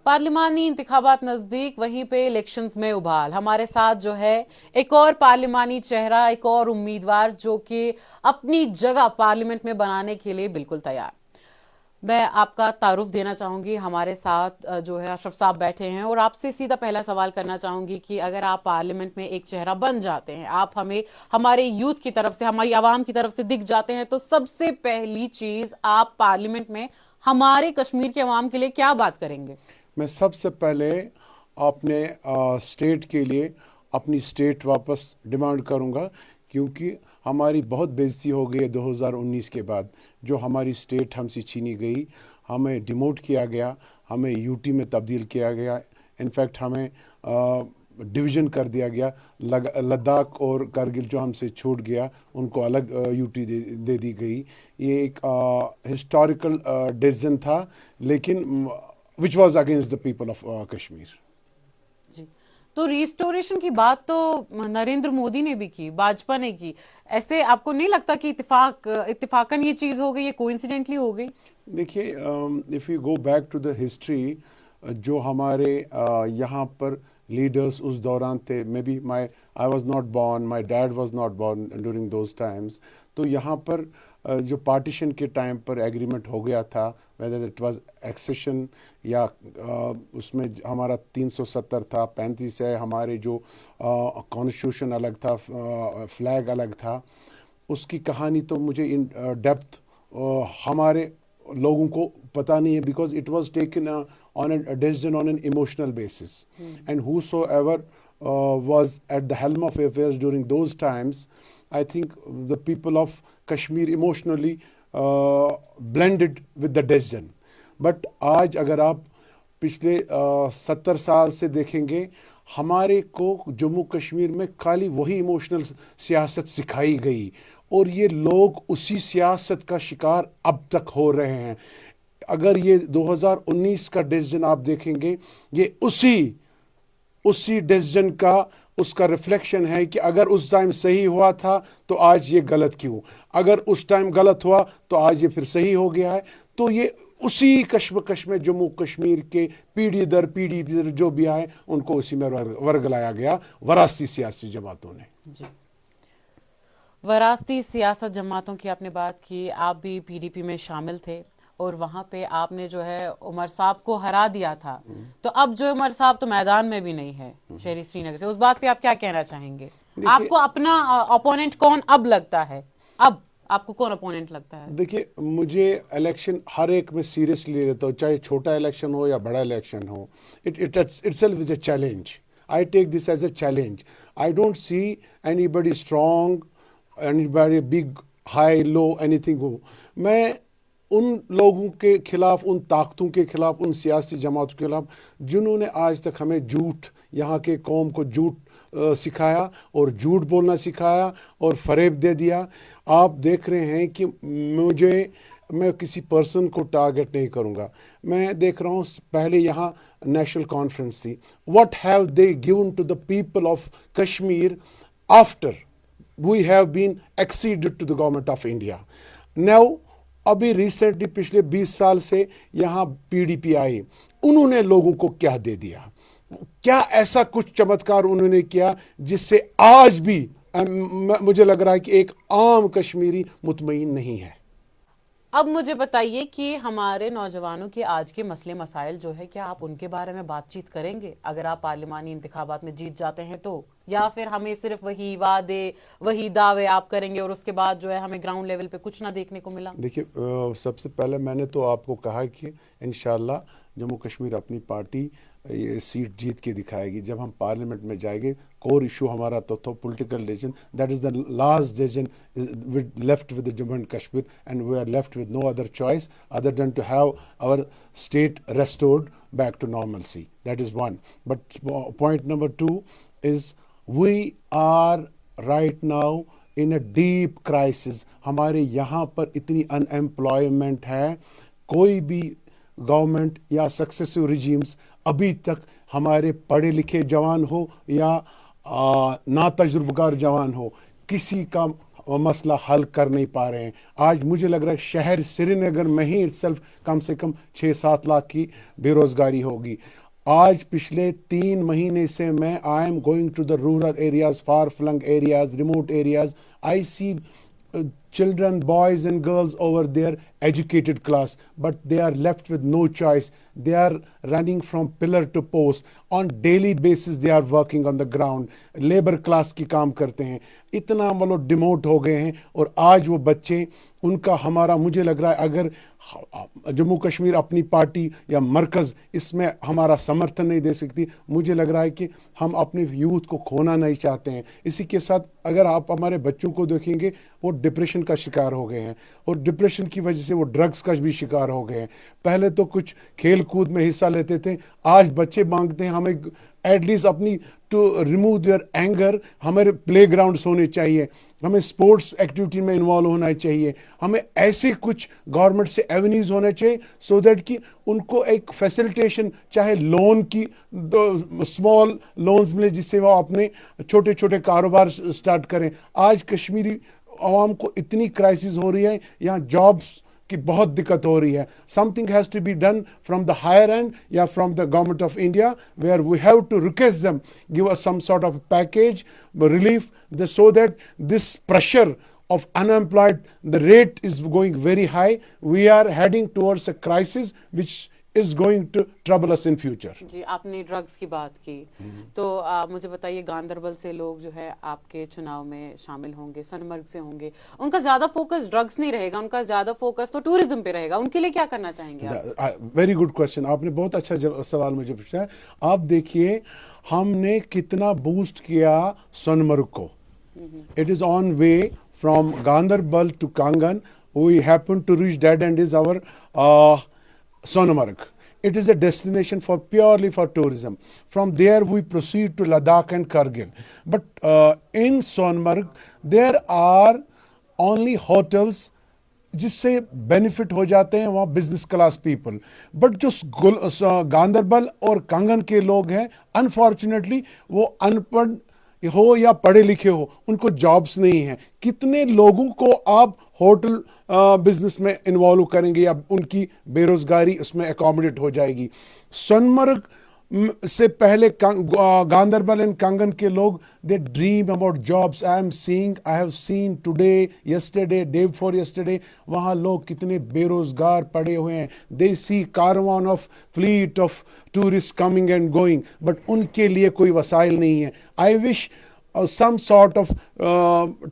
पार्लिमानी इंतखाबात नजदीक, वहीं पे इलेक्शंस में उबाल। हमारे साथ जो है एक और पार्लिमानी चेहरा, एक और उम्मीदवार जो कि अपनी जगह पार्लियामेंट में बनाने के लिए बिल्कुल तैयार। मैं आपका तारुफ देना चाहूंगी। हमारे साथ जो है अशरफ साहब बैठे हैं और आपसे सीधा पहला सवाल करना चाहूंगी कि अगर आप पार्लियामेंट में एक चेहरा बन जाते हैं, आप हमें हमारे यूथ की तरफ से, हमारी आवाम की तरफ से दिख जाते हैं, तो सबसे पहली चीज आप पार्लियामेंट में हमारे कश्मीर के अवाम के लिए क्या बात करेंगे? मैं सबसे पहले अपने स्टेट के लिए अपनी स्टेट वापस डिमांड करूंगा, क्योंकि हमारी बहुत बेइज्जती हो गई है 2019 के बाद। जो हमारी स्टेट हमसे छीनी गई, हमें डिमोट किया गया, हमें यूटी में तब्दील किया गया, इनफैक्ट हमें डिवीज़न कर दिया गया। लद्दाख और कारगिल जो हमसे छूट गया, उनको अलग यूटी दे दी गई। ये एक हिस्टोरिकल डिसीजन था, लेकिन which was against the people of Kashmir. जी, तो रिस्टोरेशन की बात तो नरेंद्र मोदी ने भी की, भाजपा ने की। ऐसे आपको नहीं लगता कि इत्तेफाकन ये चीज हो गई, ये कोइंसिडेंटली हो गई? देखिए, if you go back to the history, जो हमारे यहाँ पर लीडर्स उस दौरान थे, maybe I was not born, my dad was not born during those times. तो यहाँ पर जो पार्टीशन के टाइम पर एग्रीमेंट हो गया था, वेदर इट वाज एक्सेशन या उसमें हमारा 370 था, 35 है, हमारे जो कॉन्स्टिट्यूशन अलग था, फ्लैग अलग था, उसकी कहानी तो मुझे इन डेप्थ हमारे लोगों को पता नहीं है, because it was taken on a decision on an emotional basis. And whosoever was at the helm of affairs during those times, I think the people of Kashmir emotionally blended with the decision. But आज अगर आप पिछले 70 साल से देखेंगे, हमारे को जम्मू कश्मीर में खाली वही इमोशनल सियासत सिखाई गई, और ये लोग उसी सियासत का शिकार अब तक हो रहे हैं। अगर ये 2019 का डिसीजन आप देखेंगे, ये उसी डिसीजन का उसका रिफ्लेक्शन है कि अगर उस टाइम सही हुआ था तो आज ये गलत क्यों, अगर उस टाइम गलत हुआ तो आज ये फिर सही हो गया है। तो ये उसी कश्मकश में जम्मू कश्मीर के पीढ़ी दर पीढ़ी जो भी आए, उनको उसी में वर्गलाया गया वरासती सियासी जमातों ने। जी, वरासती सियासत जमातों की आपने बात की। आप भी पीडीपी में शामिल थे और वहां पे आपने जो है उमर साहब को हरा दिया था। तो अब जो उमर साहब तो मैदान में भी नहीं है शहरी श्रीनगर से, उस बात पे आप क्या कहना चाहेंगे? आपको अपना ओपोनेंट कौन अब लगता है? अब आपको कौन ओपोनेंट लगता है? देखिए, मुझे इलेक्शन हर एक में सीरियसली लेता हूँ, चाहे छोटा इलेक्शन हो या बड़ा इलेक्शन हो। It itself is a challenge. I take this as a challenge. I don't see anybody strong, anybody big, high, low, anything हो। मैं उन लोगों के खिलाफ, उन ताकतों के खिलाफ, उन सियासी जमातों के खिलाफ जिन्होंने आज तक हमें झूठ, यहाँ के कौम को झूठ सिखाया और झूठ बोलना सिखाया और फरेब दे दिया। आप देख रहे हैं कि मैं किसी पर्सन को टारगेट नहीं करूँगा। मैं देख रहा हूँ, पहले यहाँ नेशनल कॉन्फ्रेंस थी। What have they given to the people of Kashmir after we have been acceded to the government of India. Now अभी रिसेंटली पिछले 20 साल से यहाँ पीडीपी आई, उन्होंने लोगों को क्या दे दिया? क्या ऐसा कुछ चमत्कार उन्होंने किया जिससे आज भी मुझे लग रहा है कि एक आम कश्मीरी मुतमईन नहीं है? अब मुझे बताइए कि हमारे नौजवानों के आज के मसले मसाइल जो है, क्या आप उनके बारे में बातचीत करेंगे अगर आप पार्लिमानी इंतखाबात में जीत जाते हैं तो? या फिर हमें सिर्फ वही वादे, वही दावे आप करेंगे और उसके बाद जो है हमें ग्राउंड लेवल पे कुछ ना देखने को मिला? देखिए, सबसे पहले मैंने तो आपको कहा कि इंशाल्लाह जम्मू कश्मीर अपनी पार्टी ये सीट जीत के दिखाएगी। जब हम पार्लियामेंट में जाएंगे, कोर इशू हमारा तो political decision, that is the last decision left with Jammu and Kashmir, and we are left with no other choice other than to have our state restored back to normalcy. That is one. But point number 2 is we are right now in a deep crisis. हमारे यहाँ पर इतनी unemployment है, कोई भी government या successive regimes अभी तक हमारे पढ़े लिखे जवान हो या ना तजुर्बकार जवान हो, किसी का مسئلہ حل کر نہیں پا رہے ہیں. آج مجھے لگ رہا ہے شہر سری نگر میں ہی itself کم سے کم 6-7 لاکھ کی بے روزگاری ہوگی. آج پچھلے 3 مہینے سے میں I am going to the rural areas, far flung areas, remote areas. I see children, boys and girls over there, educated class, but they are left with no choice. They are running from pillar to post. On daily basis they are working on the ground. Labor class کی کام کرتے ہیں. اتنا وہ لوگ demote ہو گئے ہیں. اور آج وہ بچے ان کا ہمارا مجھے لگ رہا ہے اگر جموں کشمیر اپنی پارٹی یا مرکز اس میں ہمارا سمرتھن نہیں دے سکتی, مجھے لگ رہا ہے کہ ہم اپنے یوتھ کو کھونا نہیں چاہتے ہیں. اسی کے ساتھ اگر آپ ہمارے بچوں کو دیکھیں گے وہ ڈپریشن کا شکار ہو گئے ہیں, اور ڈپریشن کی وجہ سے وہ ڈرگس کا بھی شکار ہو گئے ہیں. پہلے تو کچھ کھیل کود میں حصہ لیتے تھے, آج بچے مانگتے ہیں ہمیں ایٹ لیسٹ اپنی ٹو ریموو دیئر اینگر, ہمارے پلے گراؤنڈس ہونے چاہیے, ہمیں اسپورٹس ایکٹیویٹی میں انوالو ہونا چاہیے, ہمیں ایسے کچھ گورنمنٹ سے ایونیوز ہونے چاہیے سو دیٹ کہ ان کو ایک فیسلٹیشن چاہے لون کی اسمال لونز ملے جس سے وہ اپنے چھوٹے چھوٹے کاروبار اسٹارٹ کریں. آج کشمیری عوام کو اتنی کرائسس ہو رہی ہے, یہاں جابس کی بہت دقت ہو رہی ہے. Something has to be done from the higher end یا from the government of India where we have to request them give us some sort of package relief so that this pressure of unemployed, the rate is going very high. We are heading towards a crisis which is going to trouble us in future. جی آپ نے drugs کی بات کی تو مجھے بتائیے گاندربل سے لوگ جو ہے آپ کے چناؤ میں شامل ہوں گے, سونمرگ سے ہوں گے, ان کا زیادہ فوکس ڈرگس نہیں رہے گا, ان کا زیادہ فوکس تو ٹورزم پہ رہے گا, ان کے لیے کیا کرنا چاہیں گے آپ؟ ویری گڈ کوشچن, آپ نے بہت اچھا سوال مجھے پوچھا ہے. آپ دیکھیے ہم نے کتنا بوسٹ کیا سونمرگ کو. It is on way from Ganderbal to Kangan. We happen to reach that end is our Sonmarg. It is a destination for purely for tourism. From there we proceed to Ladakh and Kargil. But in Sonmarg there are only hotels جس سے benefit ہو جاتے ہیں وہاں business class people. But جو گاندربل اور کنگن کے لوگ ہیں انفارچونیٹلی وہ ان پڑھ ہو یا پڑھے لکھے ہو, ان کو جابس نہیں ہیں. کتنے لوگوں کو آپ ہوٹل بزنس میں انوالو کریں گے یا ان کی بے روزگاری اس میں اکاموڈیٹ ہو جائے گی. سونمرگ سے پہلے گاندربل اینڈ کنگن کے لوگ they dream about jobs. I have seen today, yesterday, day before yesterday, وہاں لوگ کتنے بے روزگار پڑے ہوئے ہیں. They see caravan of fleet of tourist coming and going, but ان کے لیے کوئی وسائل نہیں ہے. I wish some sort of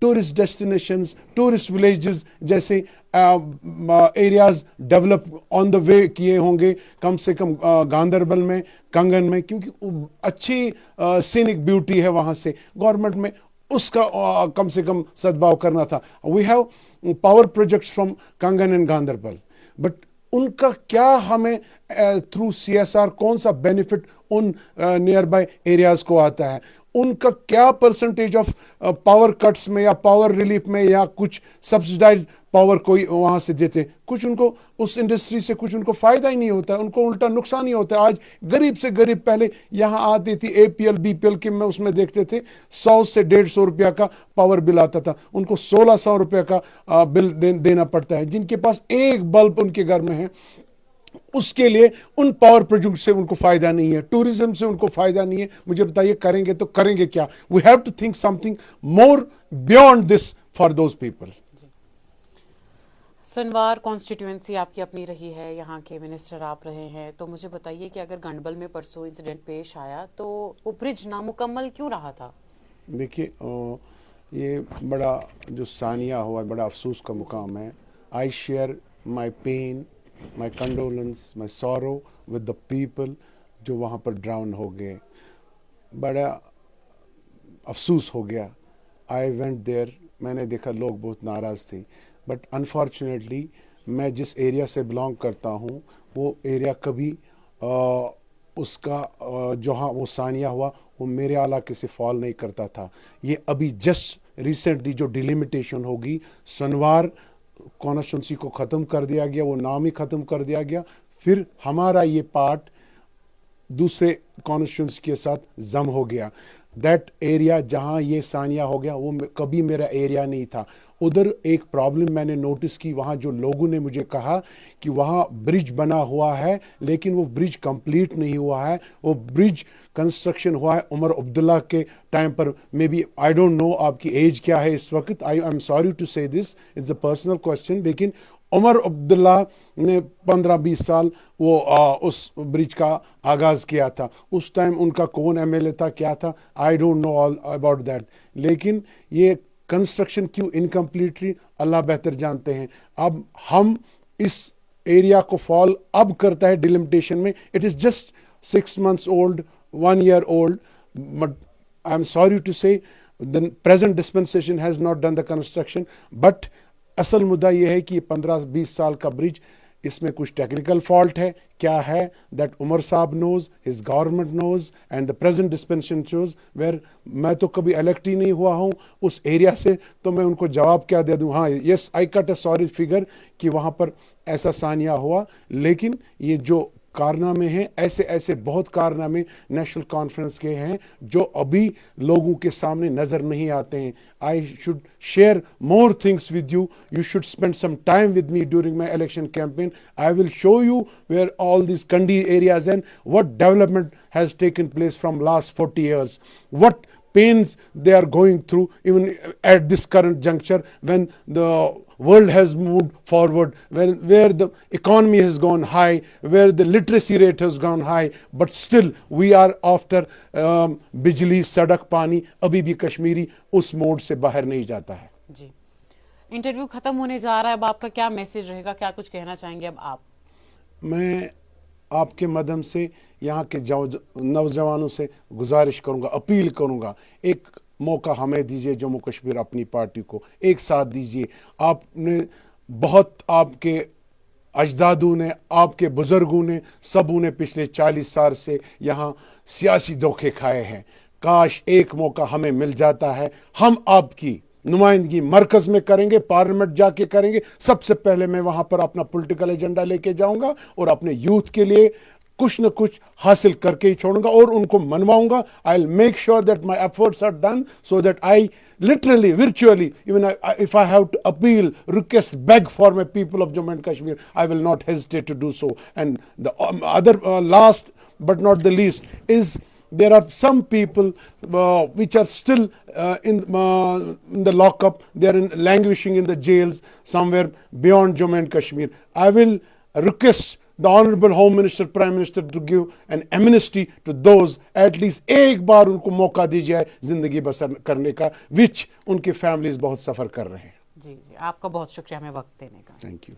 tourist destinations, tourist villages جیسے areas develop on the way کیے ہوں گے کم سے کم گاندربل میں, کنگن میں, کیونکہ اچھی سینک بیوٹی ہے وہاں سے. گورنمنٹ میں اس کا کم سے کم سدبھاؤ کرنا تھا. We have power projects from Kangan and Ganderbal, but ان کا کیا ہمیں تھرو CSR کون سا benefit in nearby areas کو آتا ہے. ان کا کیا پرسنٹیج آف پاور کٹس میں یا پاور ریلیف میں یا کچھ سبسڈائز پاور کوئی وہاں سے دیتے. کچھ ان کو اس انڈسٹری سے کچھ ان کو فائدہ ہی نہیں ہوتا ہے, ان کو الٹا نقصان ہی ہوتا ہے. آج غریب سے غریب پہلے یہاں آتی تھی APL BPL کے میں اس میں دیکھتے تھے 100 سے 150 روپیہ کا پاور بل آتا تھا, ان کو 1600 روپیہ کا بل دینا پڑتا ہے. جن کے پاس ایک بلب ان کے گھر میں ہے اس کے لیے ان پاور پروجیکٹ سے ان کو فائدہ نہیں ہے, ٹورزم سے ان کو فائدہ نہیں ہے. مجھے بتائیے کریں گے تو کریں گے کیا؟ We have to think something more beyond this for those people. Sonawari constituency آپ کی اپنی رہی ہے, یہاں کے منسٹر آپ رہے ہیں, تو مجھے بتائیے کہ اگر گنڈبل میں پرسوں انسیڈنٹ پیش آیا تو وہ برج نامکمل کیوں رہا تھا؟ دیکھیے یہ بڑا جو ثانیہ ہوا بڑا افسوس کا مقام ہے. I share my pain, my condolence, my sorrow with the people جو وہاں پر ڈراؤن ہو گئے. بڑا افسوس ہو گیا. I went there, میں نے دیکھا لوگ بہت ناراض تھے, بٹ انفارچونیٹلی میں جس ایریا سے بلانگ کرتا ہوں وہ ایریا کبھی اس کا جہاں وہ ثانیہ ہوا وہ میرے علاقے سے فال نہیں کرتا تھا. یہ ابھی جسٹ ریسنٹلی جو ڈیلیمیٹیشن ہوگی سنوار کانسٹیٹوئنسی کو ختم کر دیا گیا, وہ نام ہی ختم کر دیا گیا. پھر ہمارا یہ پارٹ دوسرے کانسٹیٹوئنسی کے ساتھ ضم ہو گیا. दैट एरिया जहाँ ये सानिया हो गया वो कभी मेरा एरिया नहीं था. उधर एक प्रॉब्लम मैंने नोटिस की, वहाँ जो लोगों ने मुझे कहा कि वहाँ ब्रिज बना हुआ है लेकिन वो ब्रिज कंप्लीट नहीं हुआ है. वो ब्रिज कंस्ट्रक्शन हुआ है उमर अब्दुल्ला के टाइम पर. Maybe I don't know आपकी एज क्या है इस वक्त, I am sorry to say this, it's a personal question, लेकिन उमर अब्दुल्ला ने 15-20 साल वो उस ब्रिज का आगाज़ किया था. उस टाइम उनका कौन एमएलए था, क्या था, आई don't know all about that. लेकिन ये कंस्ट्रक्शन क्यों इनकम्प्लीट रही अल्लाह बेहतर जानते हैं. अब हम इस एरिया को फॉल अब करता है डिलिमिटेशन में. It is just 6 months old, 1 year old, but I am sorry to say the present dispensation has not done the construction. But असल मुद्दा ये है कि 15-20 साल का ब्रिज, इसमें कुछ टेक्निकल फॉल्ट है. क्या है दैट उमर साहब knows, his government knows and the present dispensation shows. Where मैं तो कभी इलेक्ट ही नहीं हुआ हूँ उस एरिया से, तो मैं उनको जवाब क्या दे दूँ. हाँ, yes I cut a sorry figure कि वहाँ पर ऐसा सानिया हुआ, लेकिन ये जो कारनामे हैं, ऐसे ऐसे बहुत कारनामे नेशनल कॉन्फ्रेंस के हैं जो अभी लोगों के सामने नज़र नहीं आते हैं. I should share more things with you. You should spend some time with me during my election campaign. I will show you where all this Kandi areas and what development has taken place from last 40 years. What pains they are going through even at this current juncture when the world has moved forward, where the economy has gone high, where the literacy rate has gone high, but still we are after बिजली, सड़क, पानी. अभी भी कश्मीरी उस mode से बाहर नहीं जाता है. जी, इंटरव्यू खत्म होने जा रहा है. अब आपका क्या मैसेज रहेगा, क्या कुछ कहना चाहेंगे अब आप? मैं आपके माध्यम से यहाँ के नौजवानों से गुजारिश करूँगा, अपील करूँगा, एक मौका हमें दीजिए जम्मू कश्मीर अपनी पार्टी को, एक साथ दीजिए. आपने बहुत, आपके अजदादों ने, आपके बुजुर्गों ने, सबों ने पिछले 40 साल से यहाँ सियासी धोखे खाए हैं. काश एक मौका हमें मिल जाता है. हम आपकी नुमाइंदगी मरकज में करेंगे, पार्लियामेंट जाके करेंगे. सबसे पहले मैं वहां पर अपना पॉलिटिकल एजेंडा लेके जाऊंगा और अपने यूथ के लिए कुछ न कुछ हासिल करके ही छोड़ूंगा और उनको मनवाऊंगा. I will make sure that my efforts are done so that I literally, virtually, even if I have to appeal, request, beg for my people of Jammu and Kashmir, I will not hesitate to do so. And the other last but not the least is, there are some people which are still in the lockup. They are languishing in the jails somewhere beyond Jammu and Kashmir. I will request the Honorable Home Minister, Prime Minister to give an amnesty to those. At least एक बार उनको मौका दीजिए जिंदगी बसर करने का, which उनके families बहुत सफ़र कर रहे हैं. जी जी, आपका बहुत शुक्रिया हमें वक्त देने का. Thank you.